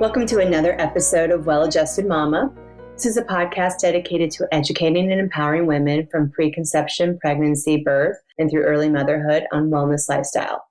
Welcome to another episode of Well-Adjusted Mama. This is a podcast dedicated to educating and empowering women from preconception, pregnancy, birth, and through early motherhood on wellness lifestyle.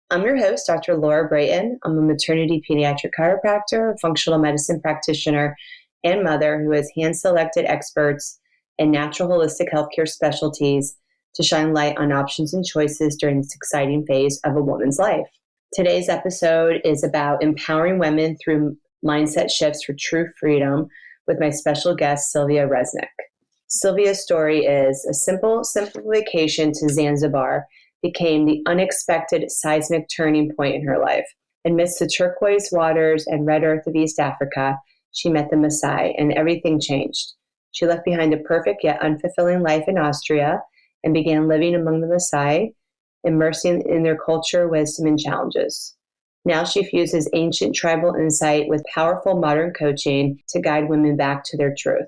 I'm your host, Dr. Laura Brayton. I'm a maternity pediatric chiropractor, functional medicine practitioner, and mother who has hand-selected experts in natural holistic healthcare specialties to shine light on options and choices during this exciting phase of a woman's life. Today's episode is about empowering women through mindset shifts for true freedom with my special guest, Silvia Resnik. Silvia's story is a simple vacation to Zanzibar became the unexpected seismic turning point in her life. Amidst the turquoise waters and red earth of East Africa, she met the Maasai and everything changed. She left behind a perfect yet unfulfilling life in Austria and began living among the Maasai, immersing in their culture, wisdom, and challenges. Now she fuses ancient tribal insight with powerful modern coaching to guide women back to their truth.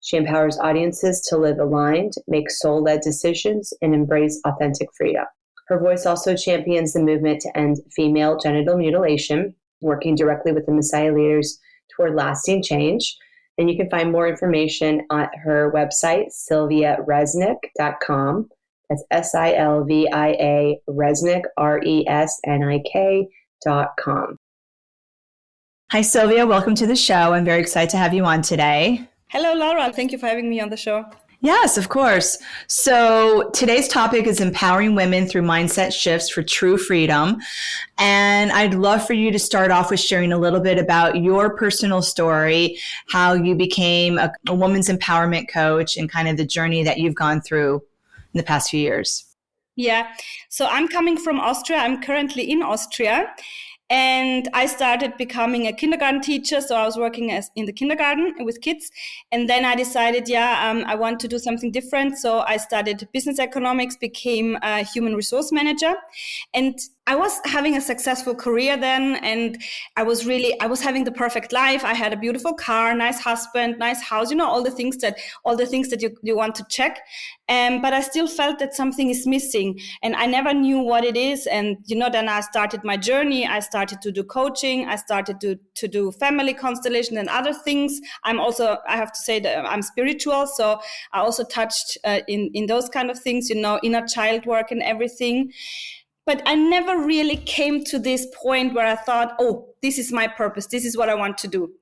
She empowers audiences to live aligned, make soul-led decisions, and embrace authentic freedom. Her voice also champions the movement to end female genital mutilation, working directly with the Maasai leaders toward lasting change. And you can find more information at her website, silviaresnik.com. That's SILVIA Resnik, RESNIK.com. Hi, Silvia. Welcome to the show. I'm very excited to have you on today. Hello, Laura. Thank you for having me on the show. Yes, of course. So today's topic is empowering women through mindset shifts for true freedom. And I'd love for you to start off with sharing a little bit about your personal story, how you became a woman's empowerment coach and kind of the journey that you've gone through in the past few years. Yeah. So I'm coming from Austria. I'm currently in Austria. And I started becoming a kindergarten teacher. So I was working in the kindergarten with kids. And then I decided, I want to do something different. So I studied business economics, became a human resource manager. And I was having a successful career then. And I was having the perfect life. I had a beautiful car, nice husband, nice house, all the things that you want to check. But I still felt that something is missing. And I never knew what it is. And, then I started my journey. I started to do coaching. I started to do family constellation and other things. I have to say that I'm spiritual. So I also touched in those kind of things, inner child work and everything. But I never really came to this point where I thought, this is my purpose. This is what I want to do.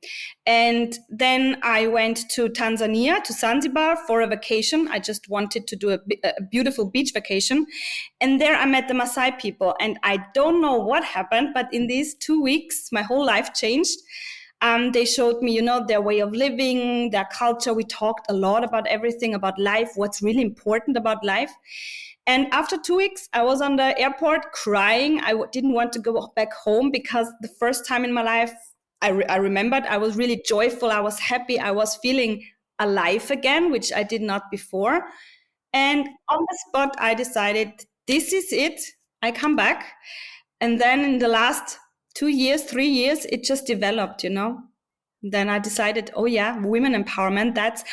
And then I went to Tanzania, to Zanzibar for a vacation. I just wanted to do a beautiful beach vacation. And there I met the Maasai people. And I don't know what happened, but in these 2 weeks, my whole life changed. They showed me, their way of living, their culture. We talked a lot about everything, about life, what's really important about life. And after 2 weeks, I was on the airport crying. I didn't want to go back home because the first time in my life, I remembered I was really joyful. I was happy. I was feeling alive again, which I did not before. And on the spot, I decided, this is it. I come back. And then in the last 2 years, 3 years, it just developed, Then I decided, women empowerment, that's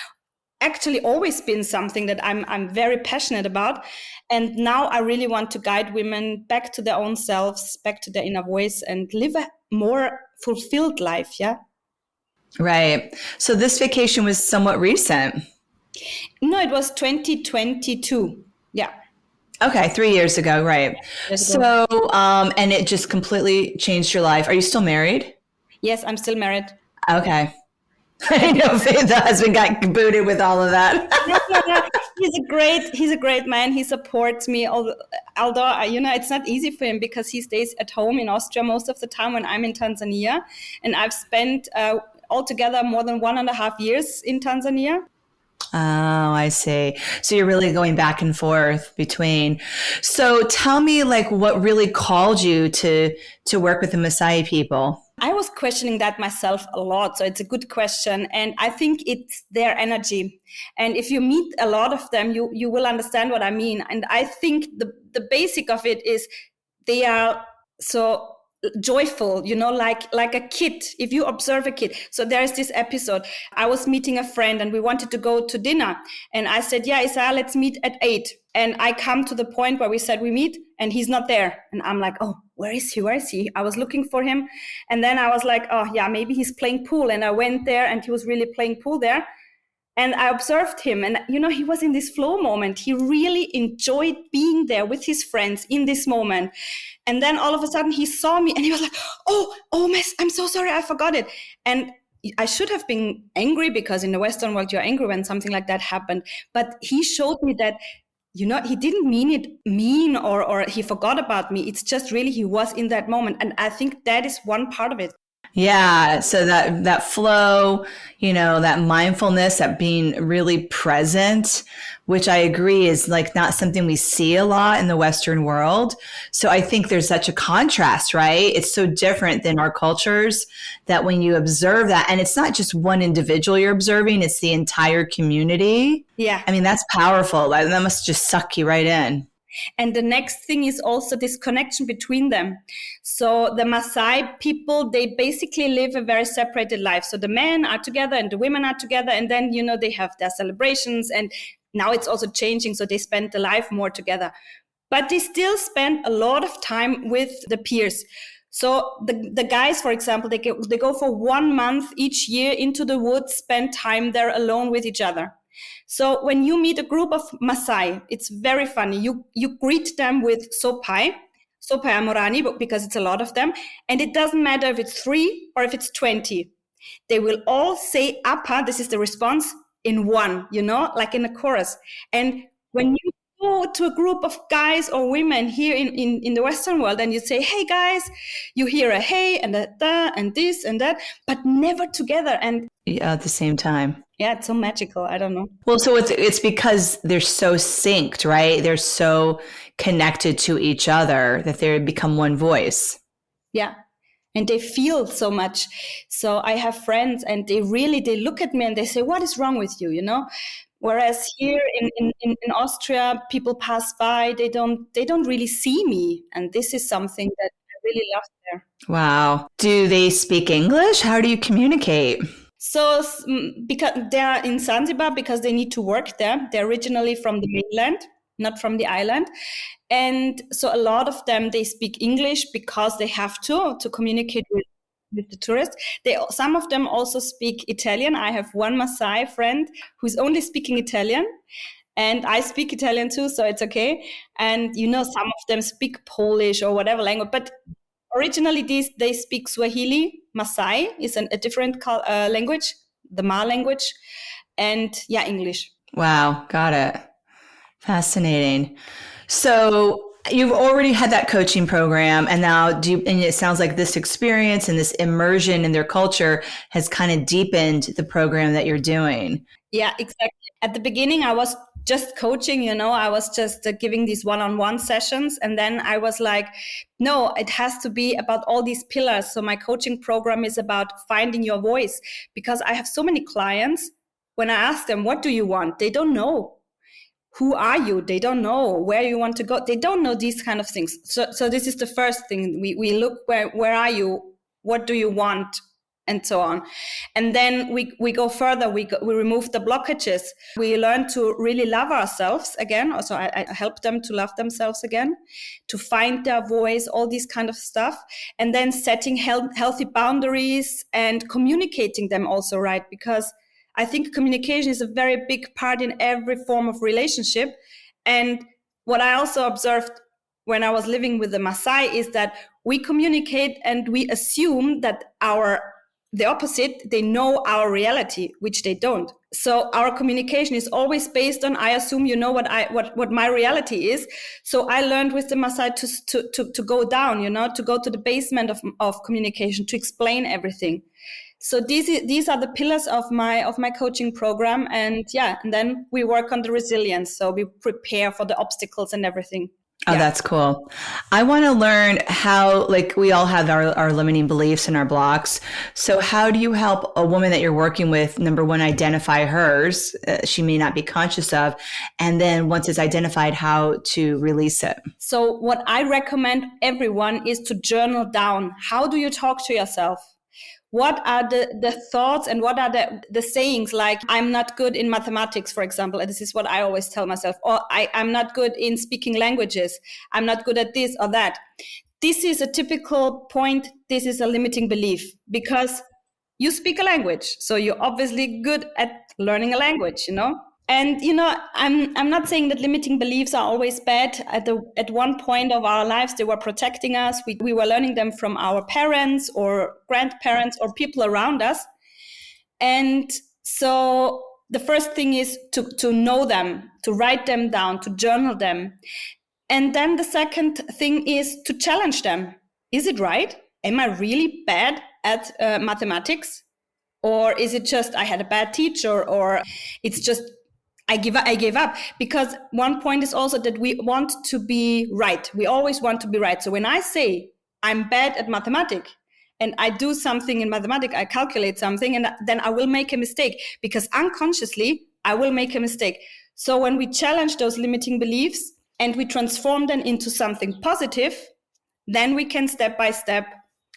actually always been something that I'm very passionate about. And now I really want to guide women back to their own selves, back to their inner voice and live a more fulfilled life. Yeah. Right. So this vacation was somewhat recent. No, it was 2022. Yeah. Okay. 3 years ago. Right. So, and it just completely changed your life. Are you still married? Yes, I'm still married. Okay. I know the husband got booted with all of that. He's a great man. He supports me. Although, it's not easy for him because he stays at home in Austria most of the time when I'm in Tanzania. And I've spent altogether more than 1.5 years in Tanzania. Oh, I see. So you're really going back and forth between. So tell me, what really called you to work with the Maasai people? I was questioning that myself a lot. So it's a good question. And I think it's their energy. And if you meet a lot of them, you will understand what I mean. And I think the basic of it is they are so joyful, like a kid. If you observe a kid. So there is this episode. I was meeting a friend and we wanted to go to dinner. And I said, Isaiah, let's meet at 8. And I come to the point where we said we meet and he's not there. And I'm like, oh, where is he? Where is he? I was looking for him. And then I was like, oh yeah, maybe he's playing pool. And I went there and he was really playing pool there. And I observed him and, he was in this flow moment. He really enjoyed being there with his friends in this moment. And then all of a sudden he saw me and he was like, oh, miss, I'm so sorry. I forgot it. And I should have been angry because in the Western world, you're angry when something like that happened. But he showed me that, he didn't mean it mean or he forgot about me. It's just really he was in that moment. And I think that is one part of it. Yeah. So that flow, that mindfulness, that being really present, which I agree is like not something we see a lot in the Western world. So I think there's such a contrast, right? It's so different than our cultures that when you observe that, and it's not just one individual you're observing, it's the entire community. Yeah. I mean, that's powerful. That must just suck you right in. And the next thing is also this connection between them. So the Maasai people, they basically live a very separated life. So the men are together and the women are together. And then, they have their celebrations. And now it's also changing. So they spend the life more together. But they still spend a lot of time with the peers. So the guys, for example, they go for 1 month each year into the woods, spend time there alone with each other. So when you meet a group of Maasai, it's very funny. You greet them with sopai amorani, because it's a lot of them. And it doesn't matter if it's 3 or if it's 20. They will all say apa, this is the response, in one, like in a chorus. And when you go to a group of guys or women here in the Western world and you say, hey guys, you hear a hey and a da and this and that, but never together. And at the same time. Yeah, it's so magical. I don't know. Well, so it's because they're so synced, right? They're so connected to each other that they become one voice. Yeah. And they feel so much. So I have friends and they look at me and they say, what is wrong with you? Whereas here in Austria, people pass by, they don't really see me. And this is something that I really love there. Wow. Do they speak English? How do you communicate? So because they are in Zanzibar, because they need to work there. They're originally from the mainland, not from the island. And so a lot of them, they speak English because they have to communicate with the tourists. Some of them also speak Italian. I have one Maasai friend who's only speaking Italian. And I speak Italian too, so it's okay. And, some of them speak Polish or whatever language. But originally, they speak Swahili. Maasai is a different language, the Ma language, and English. Wow, got it. Fascinating. So you've already had that coaching program, and now and it sounds like this experience and this immersion in their culture has kind of deepened the program that you're doing. Yeah, exactly. At the beginning, I was just coaching, I was just giving these one-on-one sessions. And then I was like, no, it has to be about all these pillars. So my coaching program is about finding your voice, because I have so many clients. When I ask them, what do you want? They don't know. Who are you? They don't know where you want to go. They don't know these kind of things. So this is the first thing. We look, where are you? What do you want? And so on. And then we go further. We remove the blockages. We learn to really love ourselves again. Also, I help them to love themselves again, to find their voice, all these kind of stuff. And then setting healthy boundaries and communicating them also right. Because I think communication is a very big part in every form of relationship. And what I also observed when I was living with the Maasai is that we communicate and we assume that the opposite, they know our reality, which they don't. So our communication is always based on, I assume you know what my reality is. So I learned with the Maasai to go down, to go to the basement of communication, to explain everything. So these are the pillars of my coaching program. And then we work on the resilience. So we prepare for the obstacles and everything. Oh, that's cool. I want to learn how, we all have our limiting beliefs and our blocks. So how do you help a woman that you're working with, number one, identify hers, she may not be conscious of, and then once it's identified, how to release it? So what I recommend everyone is to journal down. How do you talk to yourself? what are the thoughts and what are the sayings, like I'm not good in mathematics, for example. And this is what I always tell myself. Or I'm not good in speaking languages. I'm not good at this or that. This is a typical point. This is a limiting belief because you speak a language. So you're obviously good at learning a language, you know? And, you know, I'm not saying that limiting beliefs are always bad. At one point of our lives, they were protecting us. We were learning them from our parents or grandparents or people around us. And so the first thing is to know them, to write them down, to journal them. And then the second thing is to challenge them. Is it right? Am I really bad at mathematics? Or is it just I had a bad teacher, or it's just I gave up? Because one point is also that we want to be right. We always want to be right. So when I say I'm bad at mathematics and I do something in mathematics, I calculate something, and then I will make a mistake because unconsciously I will make a mistake. So when we challenge those limiting beliefs and we transform them into something positive, then we can step by step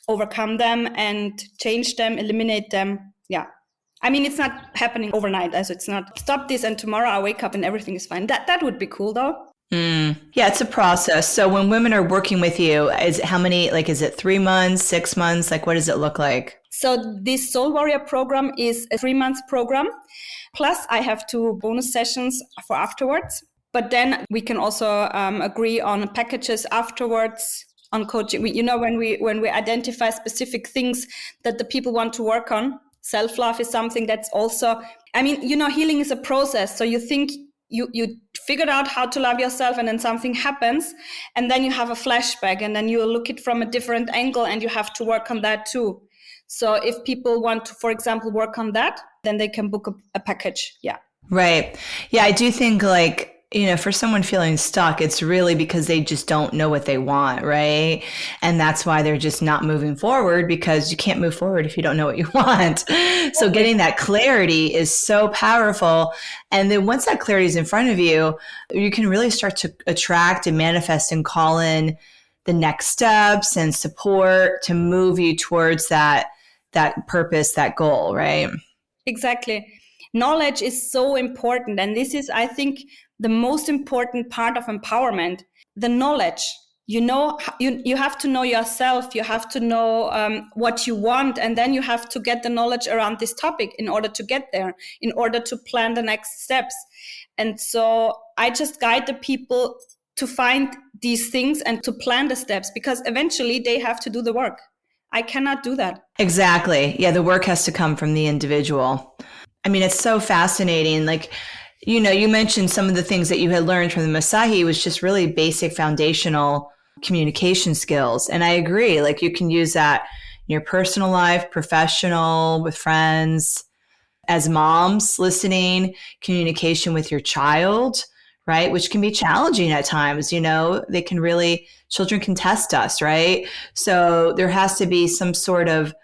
overcome them and change them, eliminate them. Yeah. I mean, it's not happening overnight. So it's not stop this and tomorrow I wake up and everything is fine. That would be cool though. Yeah, it's a process. So when women are working with you, is it 3 months, 6 months? Like, what does it look like? So this Soul Warrior program is a 3-month program. Plus I have 2 bonus sessions for afterwards. But then we can also agree on packages afterwards on coaching. When we identify specific things that the people want to work on, self-love is something that's also, healing is a process. So you think you figured out how to love yourself and then something happens and then you have a flashback and then you look it from a different angle and you have to work on that too. So if people want to, for example, work on that, then they can book a package. Yeah. Right. Yeah, I do think for someone feeling stuck, it's really because they just don't know what they want, right? And that's why they're just not moving forward, because you can't move forward if you don't know what you want. So getting that clarity is so powerful. And then once that clarity is in front of you, you can really start to attract and manifest and call in the next steps and support to move you towards that purpose, that goal, right? Exactly. Knowledge is so important. And this is, I think, the most important part of empowerment, the knowledge. You have to know yourself. You have to know what you want. And then you have to get the knowledge around this topic in order to get there, in order to plan the next steps. And so I just guide the people to find these things and to plan the steps, because eventually they have to do the work. I cannot do that. Exactly. Yeah, the work has to come from the individual. I mean, it's so fascinating. Like, you mentioned some of the things that you had learned from the Maasai was just really basic foundational communication skills. And I agree, like you can use that in your personal life, professional, with friends, as moms, listening, communication with your child, right? Which can be challenging at times. Children can test us, right? So there has to be some sort of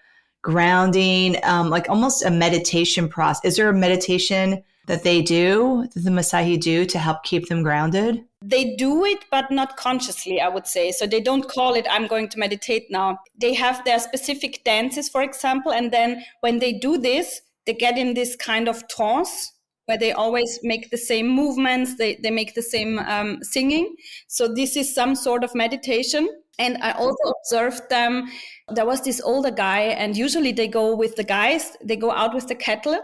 grounding, like almost a meditation process. Is there a meditation that the Maasai do to help keep them grounded? They do it, but not consciously, I would say. So they don't call it, I'm going to meditate now. They have their specific dances, for example. And then when they do this, they get in this kind of trance where they always make the same movements. They make the same singing. So this is some sort of meditation. And I also observed them. There was this older guy, and usually they go with the guys. They go out with the cattle.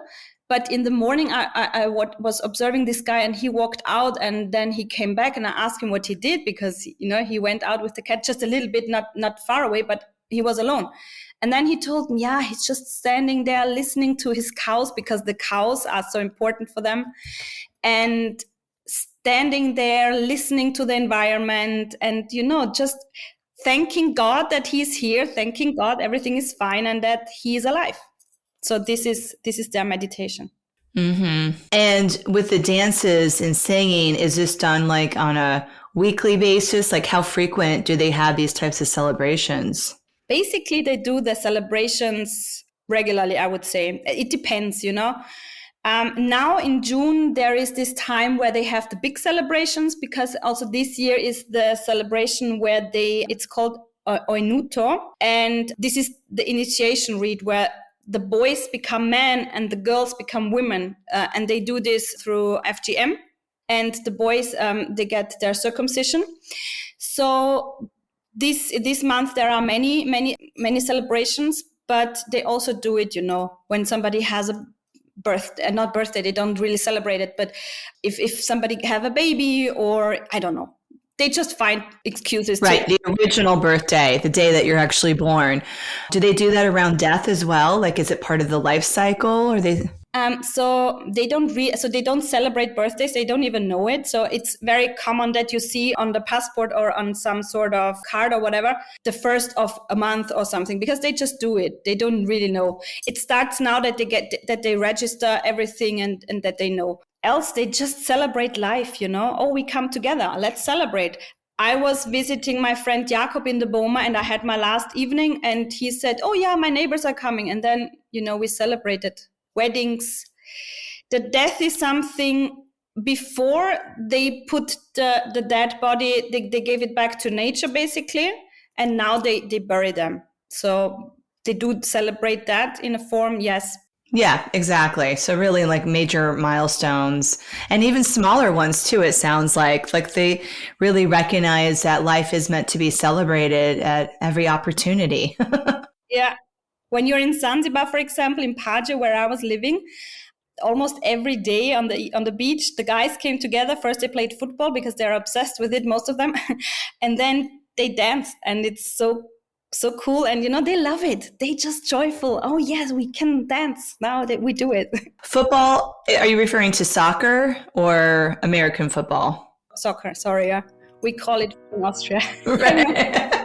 But in the morning, I was observing this guy, and he walked out, and then he came back, and I asked him what he did, because he went out with the cat just a little bit, not far away, but he was alone. And then he told me, yeah, he's just standing there listening to his cows, because the cows are so important for them, and standing there listening to the environment, and just thanking God that he's here, thanking God everything is fine, and that he is alive. So this is their meditation. Mm-hmm. And with the dances and singing, is this done like on a weekly basis? Like how frequent do they have these types of celebrations? Basically, they do the celebrations regularly, I would say. It depends, Now in June, there is this time where they have the big celebrations, because also this year is the celebration where it's called Oinuto. And this is the initiation rite where the boys become men and the girls become women. And they do this through FGM. And the boys, they get their circumcision. So this month there are many celebrations, but they also do it, when somebody has a not birthday, they don't really celebrate it, but if somebody have a baby, or I don't know, they just find excuses. Right, the original birthday, the day that you're actually born. Do they do that around death as well? Like, is it part of the life cycle, or they? So they don't celebrate birthdays. They don't even know it. So it's very common that you see on the passport or on some sort of card or whatever, the first of a month or something, because they just do it. They don't really know. It starts now that they register everything and that they know. Else they just celebrate life, Oh, we come together. Let's celebrate. I was visiting my friend Jakob in the Boma, and I had my last evening, and he said, oh yeah, my neighbors are coming. And then, we celebrated weddings. The death is something before they put the dead body, they gave it back to nature basically, and now they bury them. So they do celebrate that in a form, yes. Yeah, exactly. So really like major milestones, and even smaller ones too, it sounds like they really recognize that life is meant to be celebrated at every opportunity. Yeah. When you're in Zanzibar, for example, in Paje, where I was living, almost every day on the beach, the guys came together. First, they played football because they're obsessed with it, most of them. And then they danced, and it's so cool. And, they love it. They just joyful. Oh, yes, we can dance now that we do it. Football, are you referring to soccer or American football? Soccer, sorry. Yeah. We call it in Austria. Right.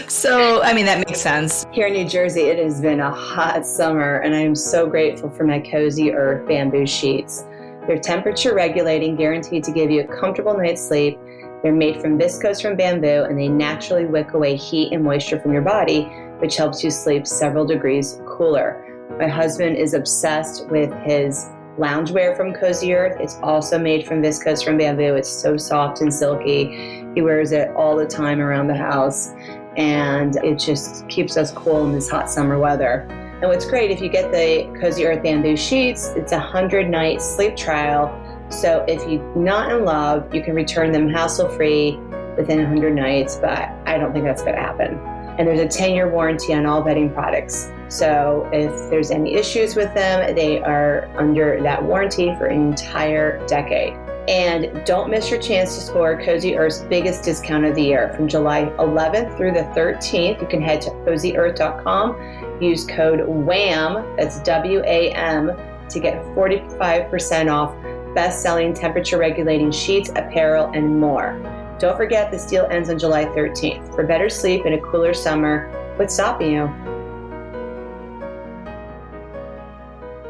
So, I mean, that makes sense. Here in New Jersey, it has been a hot summer, and I am so grateful for my Cozy Earth bamboo sheets. They're temperature regulating, guaranteed to give you a comfortable night's sleep. They're made from viscose from bamboo, and they naturally wick away heat and moisture from your body, which helps you sleep several degrees cooler. My husband is obsessed with his loungewear from Cozy Earth. It's also made from viscose from bamboo. It's so soft and silky. He wears it all the time around the house, and it just keeps us cool in this hot summer weather. And what's great, if you get the Cozy Earth bamboo sheets, it's a 100-night sleep trial. So if you're not in love, you can return them hassle-free within 100 nights, but I don't think that's going to happen. And there's a 10-year warranty on all bedding products. So if there's any issues with them, they are under that warranty for an entire decade. And don't miss your chance to score Cozy Earth's biggest discount of the year. From July 11th through the 13th, you can head to cozyearth.com, use code WAM, that's WAM, to get 45% off best-selling temperature-regulating sheets, apparel, and more. Don't forget, this deal ends on July 13th. For better sleep in a cooler summer, what's stopping you?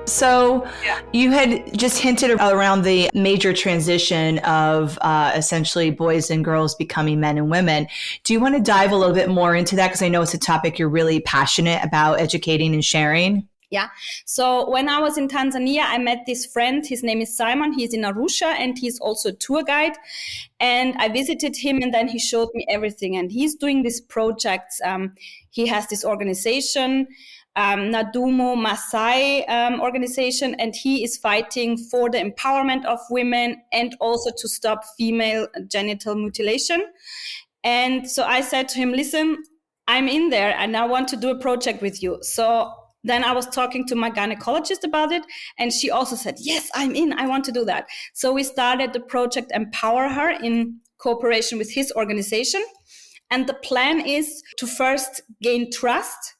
So you had just hinted around the major transition of essentially boys and girls becoming men and women. Do you want to dive a little bit more into that? Because I know it's a topic you're really passionate about educating and sharing. Yeah. So when I was in Tanzania, I met this friend. His name is Simon. He's in Arusha, and he's also a tour guide. And I visited him, and then he showed me everything. And he's doing these projects. He has this organization, Nadumo Maasai organization, and he is fighting for the empowerment of women and also to stop female genital mutilation. And so I said to him, listen, I'm in there and I want to do a project with you. So then I was talking to my gynecologist about it, and she also said, yes, I'm in, I want to do that. So we started the project Empower Her in cooperation with his organization. And the plan is to first gain trust,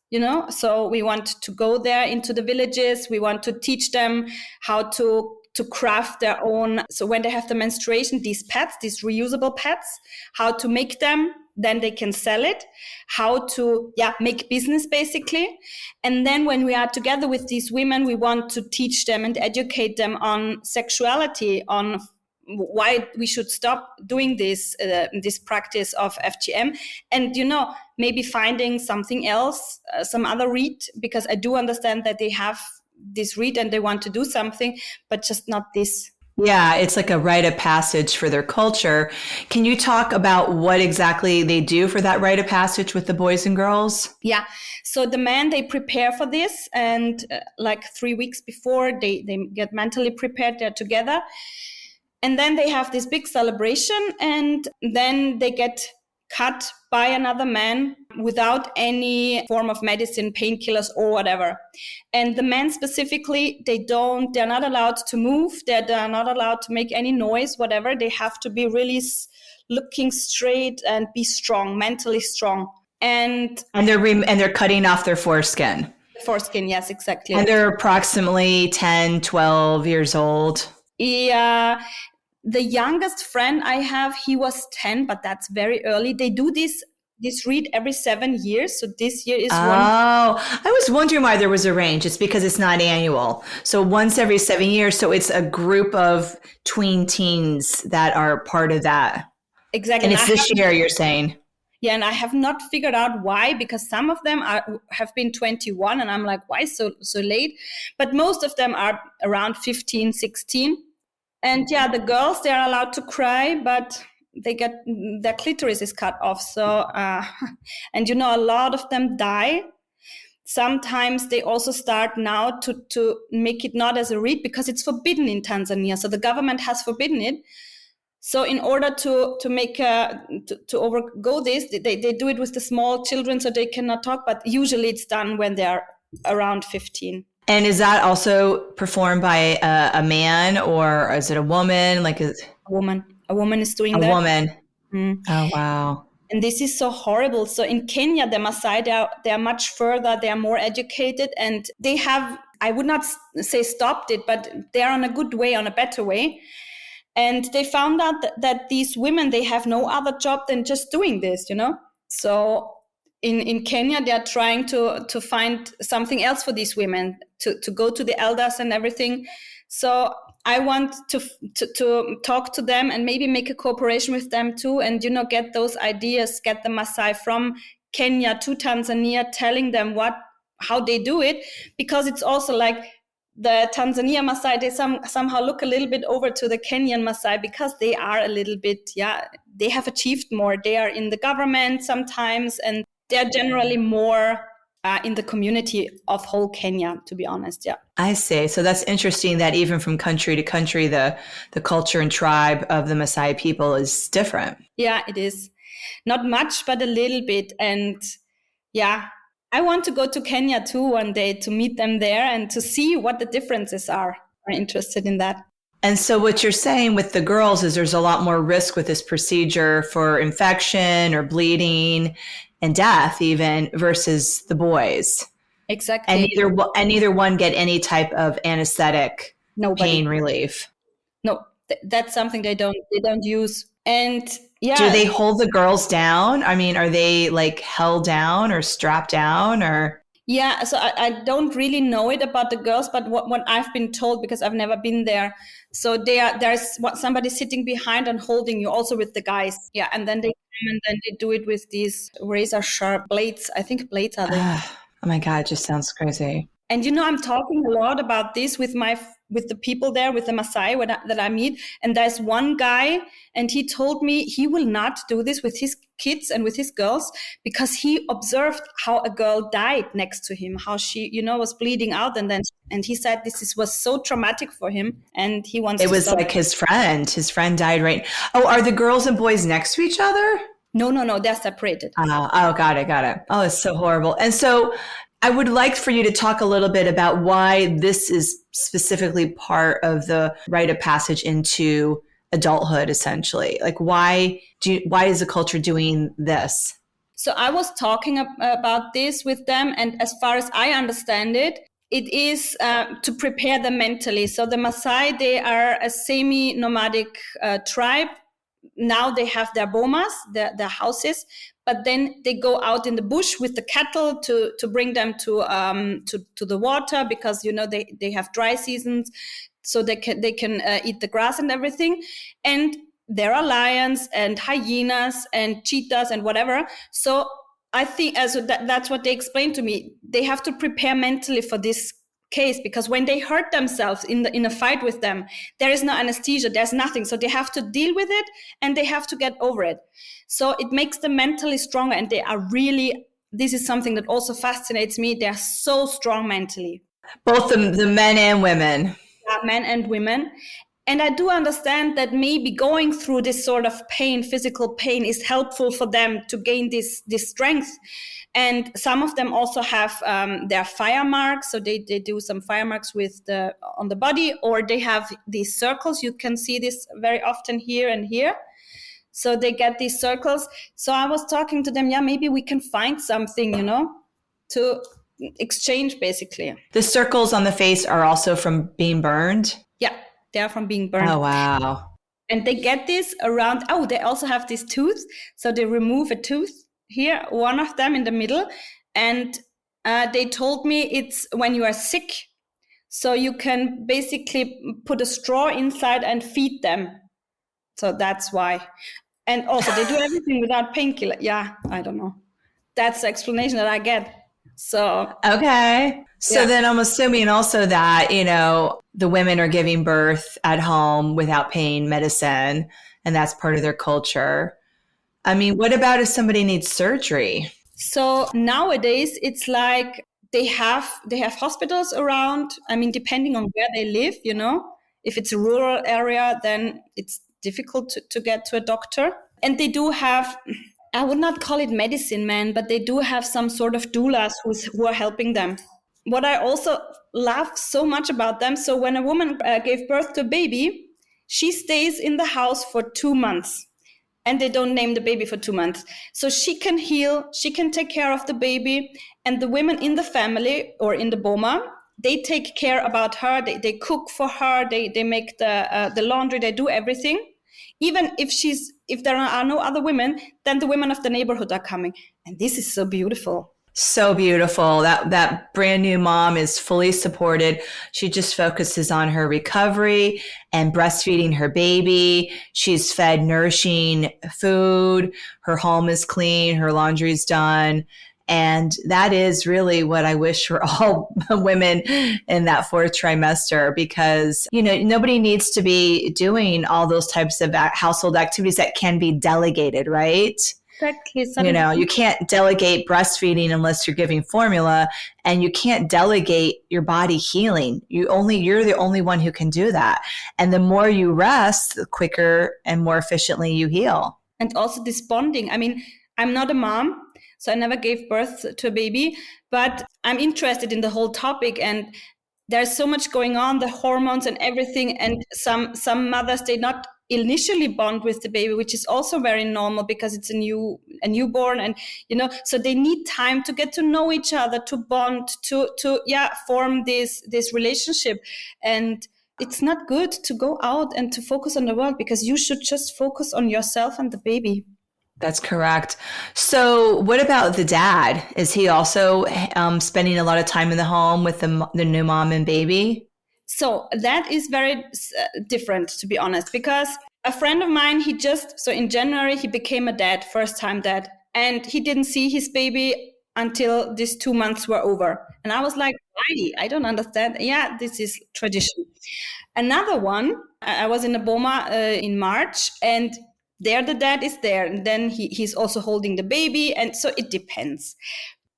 so we want to go there into the villages. We want to teach them how to craft their own. So when they have the menstruation, these pads, these reusable pads, how to make them, then they can sell it, how to make business basically. And then when we are together with these women, we want to teach them and educate them on sexuality, on why we should stop doing this practice of FGM, and maybe finding something else, some other rite, because I do understand that they have this rite and they want to do something, but just not this. Yeah, it's like a rite of passage for their culture. Can you talk about what exactly they do for that rite of passage with the boys and girls? Yeah. So the men, they prepare for this, and like 3 weeks before, they get mentally prepared. They're together. And then they have this big celebration, and then they get cut by another man without any form of medicine, painkillers or whatever. And the men specifically, they're not allowed to move. They're not allowed to make any noise, whatever. They have to be really looking straight and be strong, mentally strong. And they're cutting off their foreskin. Foreskin, yes, exactly. And they're approximately 10, 12 years old. Yeah. The youngest friend I have, he was 10, but that's very early. They do this read every 7 years. So this year is one. Oh, I was wondering why there was a range. It's because it's not annual. So once every 7 years. So it's a group of tween teens that are part of that. Exactly. And it's this year, you're saying? Yeah, and I have not figured out why, because some of them have been 21, and I'm like, why so late? But most of them are around 15, 16. And yeah, the girls, they are allowed to cry, but they get their clitoris is cut off. So, and a lot of them die. Sometimes they also start now to make it not as a rite, because it's forbidden in Tanzania. So the government has forbidden it. So in order to make to overgo this, they do it with the small children, so they cannot talk. But usually it's done when they're around 15. And is that also performed by a man, or is it a woman? Like a woman. A woman is doing that. A woman. Mm. Oh, wow. And this is so horrible. So in Kenya, the Maasai, they are much further. They are more educated, and they have, I would not say stopped it, but they are on a good way, on a better way. And they found out that these women, they have no other job than just doing this, So in Kenya, they are trying to find something else for these women, to go to the elders and everything. So I want to talk to them and maybe make a cooperation with them too, and get those ideas, get the Maasai from Kenya to Tanzania, telling them how they do it, because it's also like the Tanzania Maasai, they somehow look a little bit over to the Kenyan Maasai, because they are a little bit, they have achieved more. They are in the government sometimes, and they're generally more in the community of whole Kenya, to be honest. Yeah. I see. So that's interesting that even from country to country, the culture and tribe of the Maasai people is different. Yeah, it is. Not much, but a little bit. And yeah, I want to go to Kenya too one day, to meet them there and to see what the differences are. I'm interested in that. And so what you're saying with the girls is there's a lot more risk with this procedure for infection or bleeding and death even, versus the boys. Exactly. And neither one get any type of anesthetic. Nobody. Pain relief. No, that's something they don't use. And yeah. Do they hold the girls down? I mean, are they like held down or strapped down, or? Yeah, so I don't really know it about the girls, but what I've been told, because I've never been there. So there's somebody sitting behind and holding you, also with the guys. Yeah, and then they come and then they do it with these razor sharp blades. I think blades are there. Oh my God, it just sounds crazy. And I'm talking a lot about this with the people there, with the Maasai that I meet. And there's one guy, and he told me he will not do this with his kids and with his girls, because he observed how a girl died next to him, how she, was bleeding out, and he said this was so traumatic for him, and he wants. It was like his friend died, right? Oh, are the girls and boys next to each other? No, they're separated. Oh, got it. Oh, it's so horrible. And so I would like for you to talk a little bit about why this is specifically part of the rite of passage into adulthood, essentially. Like, why is the culture doing this? So I was talking about this with them, and as far as I understand it, it is to prepare them mentally. So the Maasai, they are a semi-nomadic tribe. Now they have their bomas, their houses, but then they go out in the bush with the cattle to bring them to the water, because they have dry seasons, so they can eat the grass and everything. And there are lions and hyenas and cheetahs and whatever. So I think that's what they explained to me. They have to prepare mentally for this case, because when they hurt themselves in a fight with them, there is no anesthesia, there's nothing. So they have to deal with it and they have to get over it. So it makes them mentally stronger, and they are really, this is something that also fascinates me. They're so strong mentally. Both the men and women. Yeah, men and women. And I do understand that maybe going through this sort of pain, physical pain, is helpful for them to gain this strength. And some of them also have their fire marks. So they do some fire marks on the body, or they have these circles. You can see this very often here and here. So they get these circles. So I was talking to them, maybe we can find something, to exchange basically. The circles on the face are also from being burned? Yeah, they are from being burned. Oh, wow. And they get this around, they also have this tooth. So they remove a tooth here, one of them in the middle. And they told me it's when you are sick. So you can basically put a straw inside and feed them. So that's why. And also they do everything without painkiller. Yeah, I don't know. That's the explanation that I get. So okay. So then I'm assuming also that, the women are giving birth at home without pain medicine, and that's part of their culture. I mean, what about if somebody needs surgery? So nowadays it's like they have hospitals around. I mean, depending on where they live, if it's a rural area, then it's difficult to get to a doctor. And they do have, I would not call it medicine men, but they do have some sort of doulas who are helping them. What I also love so much about them, so when a woman gave birth to a baby, she stays in the house for 2 months. And they don't name the baby for 2 months. So she can heal, she can take care of the baby. And the women in the family or in the boma, they take care about her. They cook for her. They make the laundry. They do everything. Even if there are no other women, then the women of the neighborhood are coming. And this is so beautiful. So beautiful. That brand new mom is fully supported. She just focuses on her recovery and breastfeeding her baby. She's fed nourishing food. Her home is clean. Her laundry's done. And that is really what I wish for all women in that 4th trimester, because, nobody needs to be doing all those types of household activities that can be delegated, right? Exactly. You can't delegate breastfeeding unless you're giving formula, and you can't delegate your body healing. You're the only one who can do that. And the more you rest, the quicker and more efficiently you heal. And also this bonding. I mean, I'm not a mom, so I never gave birth to a baby, but I'm interested in the whole topic, and there's so much going on, the hormones and everything. And some mothers, they not initially bond with the baby, which is also very normal because it's a newborn, and so they need time to get to know each other, to bond, to form this relationship. And it's not good to go out and to focus on the world, because you should just focus on yourself and the baby. That's correct. So what about the dad? Is he also spending a lot of time in the home with the new mom and baby? So that is very different, to be honest, because a friend of mine, in January, he became a dad, first-time dad, and he didn't see his baby until these 2 months were over. And I was like, why? I don't understand. Yeah, this is tradition. Another one, I was in a boma in March, and there the dad is there, and then he's also holding the baby, and so it depends.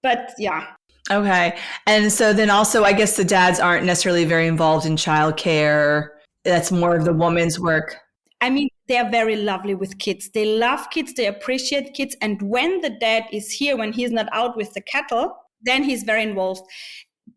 But yeah. Okay. And so then also, I guess the dads aren't necessarily very involved in childcare. That's more of the woman's work. I mean, they are very lovely with kids. They love kids. They appreciate kids. And when the dad is here, when he's not out with the cattle, then he's very involved.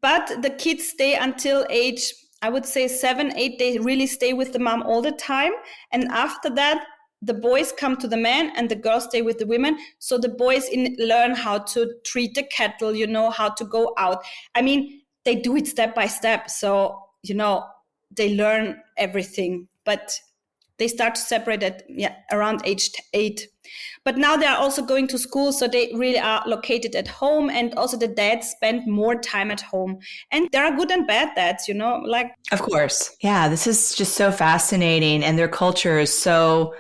But the kids stay until age, I would say 7, 8. They really stay with the mom all the time. And after that, the boys come to the men and the girls stay with the women. So the boys learn how to treat the cattle, how to go out. I mean, they do it step by step. So, they learn everything. But they start to separate at around age 8. But now they are also going to school. So they really are located at home. And also the dads spend more time at home. And there are good and bad dads, Of course. Yeah, this is just so fascinating. And their culture is so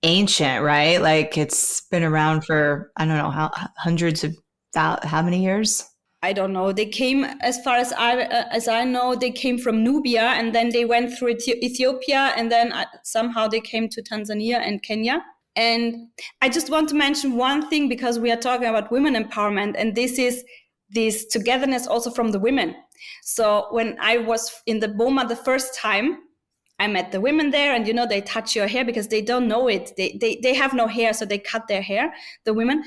ancient, right? Like it's been around for, I don't know, how many years? I don't know. They came, as far as I know, they came from Nubia, and then they went through Ethiopia, and then somehow they came to Tanzania and Kenya. And I just want to mention one thing, because we are talking about women empowerment, and this is this togetherness also from the women. So when I was in the Boma the first time, I met the women there, and they touch your hair because they don't know it. They have no hair, so they cut their hair, the women,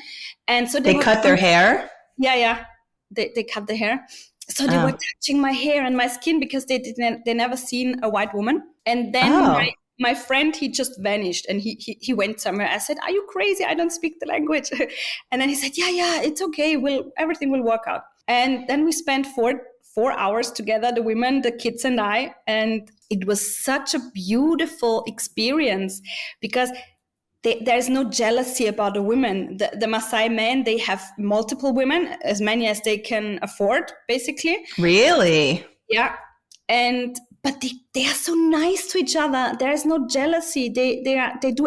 and so they cut their hair. Yeah. They cut the hair. So they were touching my hair and my skin because they never seen a white woman. And then my friend, he just vanished, and he went somewhere. I said, "Are you crazy? I don't speak the language." And then he said, yeah, it's okay. Everything will work out. And then we spent 4 hours together, the women, the kids and I. And it was such a beautiful experience because there's no jealousy about the women. The Maasai men, they have multiple women, as many as they can afford, basically. Really? Yeah. But they are so nice to each other. There's no jealousy. They do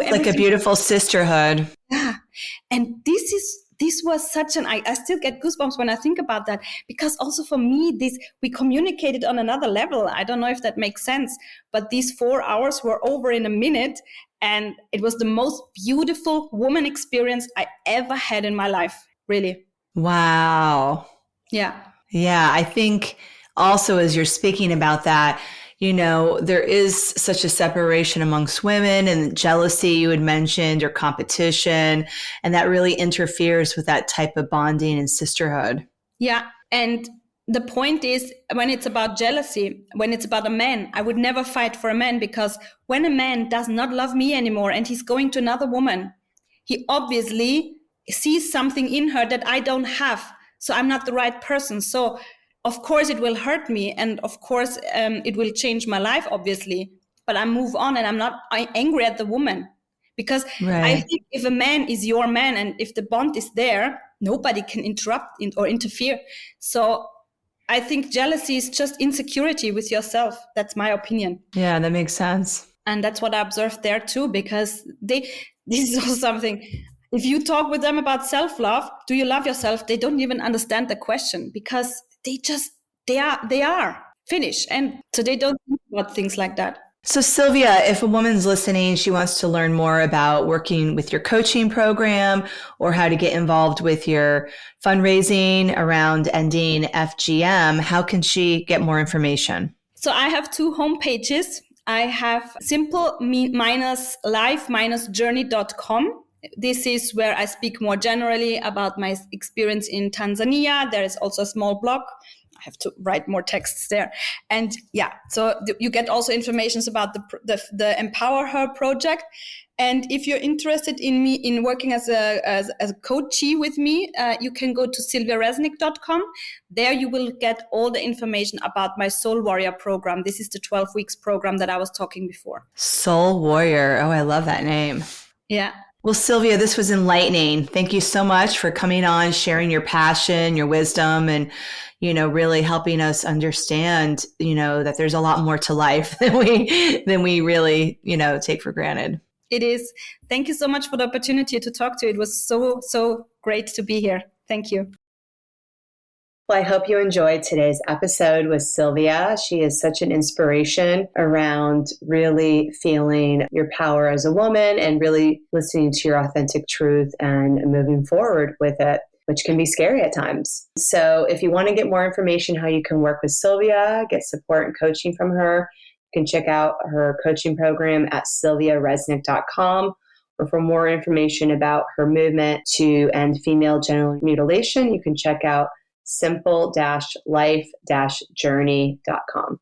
everything. Like a beautiful sisterhood. Yeah. And this was such I still get goosebumps when I think about that, because also for me, we communicated on another level. I don't know if that makes sense, but these 4 hours were over in a minute. And it was the most beautiful woman experience I ever had in my life, really. Wow. Yeah. Yeah. I think also, as you're speaking about that, there is such a separation amongst women, and jealousy you had mentioned, or competition, and that really interferes with that type of bonding and sisterhood. Yeah. And the point is, when it's about jealousy, when it's about a man, I would never fight for a man, because when a man does not love me anymore and he's going to another woman, he obviously sees something in her that I don't have. So I'm not the right person. So of course it will hurt me. And of course it will change my life, obviously. But I move on, and I'm not angry at the woman, because I think if a man is your man, and if the bond is there, nobody can interrupt or interfere. So I think jealousy is just insecurity with yourself. That's my opinion. Yeah, that makes sense. And that's what I observed there too, because this is also something. If you talk with them about self-love, do you love yourself? They don't even understand the question, because they are finished. And so they don't think about things like that. So Silvia, if a woman's listening, she wants to learn more about working with your coaching program, or how to get involved with your fundraising around ending FGM, how can she get more information? So I have 2 homepages. I have simple-life-journey.com. This is where I speak more generally about my experience in Tanzania. There is also a small blog. I have to write more texts there. And so you get also information about the Empower Her project. And if you're interested in working as a coachee with me, you can go to silviaresnik.com. There you will get all the information about my Soul Warrior program. This is the 12 weeks program that I was talking before. Soul Warrior. Oh, I love that name. Yeah. Well, Silvia, this was enlightening. Thank you so much for coming on, sharing your passion, your wisdom, and, really helping us understand, that there's a lot more to life than we really, take for granted. It is. Thank you so much for the opportunity to talk to you. It was so great to be here. Thank you. Well, I hope you enjoyed today's episode with Silvia. She is such an inspiration around really feeling your power as a woman and really listening to your authentic truth and moving forward with it, which can be scary at times. So if you want to get more information how you can work with Silvia, get support and coaching from her, you can check out her coaching program at silviaresnik.com. Or for more information about her movement to end female genital mutilation, you can check out simple-life-journey.com.